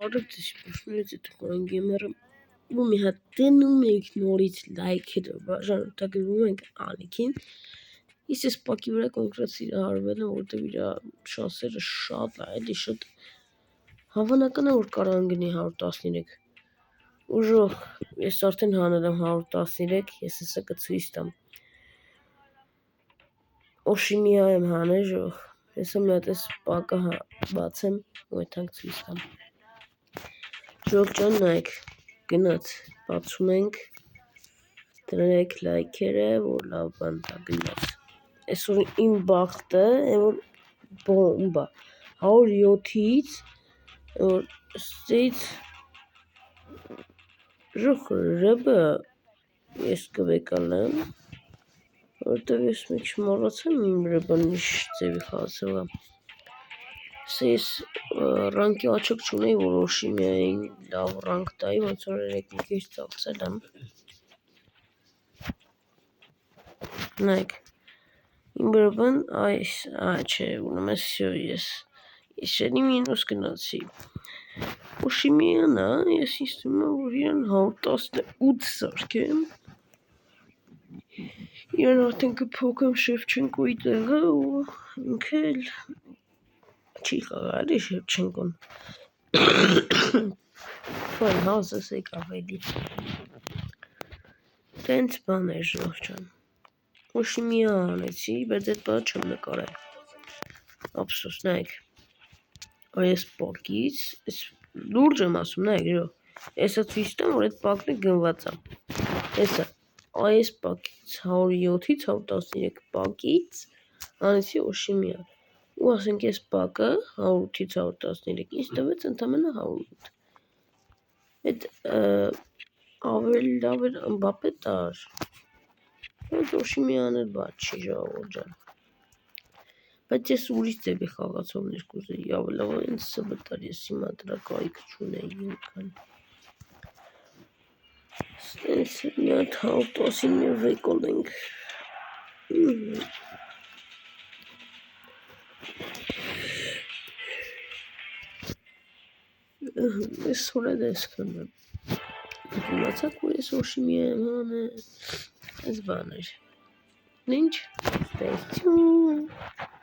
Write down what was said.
Արեցի սպասնից տխրան գեմերը ու մի հատ դնում ենք նորից լայքերը բաժանորդագրվում ենք Անիկին Իսկ ես պակի վրա կոնկրետ սիրահարվել եմ, որտեղ իր շանսերը շատ էլի շատ հավանական է, որ կարող ընկնի 113 Ուժող, ես արդեն հանել եմ 113, ես հեսա կցույց տամ Օշիմիա եմ հանել, ժող, հեսա մի հատ ես պակը բացեմ ու եթանք ցույց տամ Ժող ջան նայք, գնաց, բացում ենք Դրեք լայքերը, որ լավ բան տա գնաց Այսօր իմ բախտը, որ բոմբա 107-ից որ ստից ժող ռեբը ես կվեկալեմ որտև ես մի քիչ մոռացեմ իմ ռեբան ինչ ձևի խաղացել է Սա ես ռանկի աչոք չունեի, որ Օշիմիային լավ ռանկ տայի, ոնց որ երեք մի քիչ ծախսել եմ Նայք Իմ ռեբան այս, չէ, ուրեմն սյո ես Իշենի մինուս գնացի Օշիմիան է, ես ինձ թվում է, որ իրան 118 սարքեմ Իրան արդեն կփոխեմ Շևչենկոյի տեղը ու ինքը էլ չի խաղա էլի Շևչենկոն Ֆայն հազս եկավ էլի Տենց բան էր ժող ջան Օշիմիա անեցի, բայց այդ բանը չեմ նկարել Ափսոս, նայք Այս պակից, լուրջ եմ ասում, նայք ժող Եսա ցույց տամ, որ այդ պակն է գնված է Եսա, այս պակից 107-ից 113 պակից անեցի Օշիմիա ու ասենք այս պակը 108-ից 113 ինձ տվեց ընդամենը 108 Այդ ավելի լավ էր Մբապե տար Բայց Օշիմիան էլ բաց չի ժողովուրդ ջան Բայց ես ուրիշ ձևի խաղացողներ կուզեի ավելի լավ ինձ սբ տար ես հիմա դրա կարիքը չունեի ինքան Ստենց մի հատ 119 վեկոլենք Ես սորել ես կնեմ Իմացաք, որ ես Օշիմիա եմ հանել Այս բան էր Ինչ? Stay tuned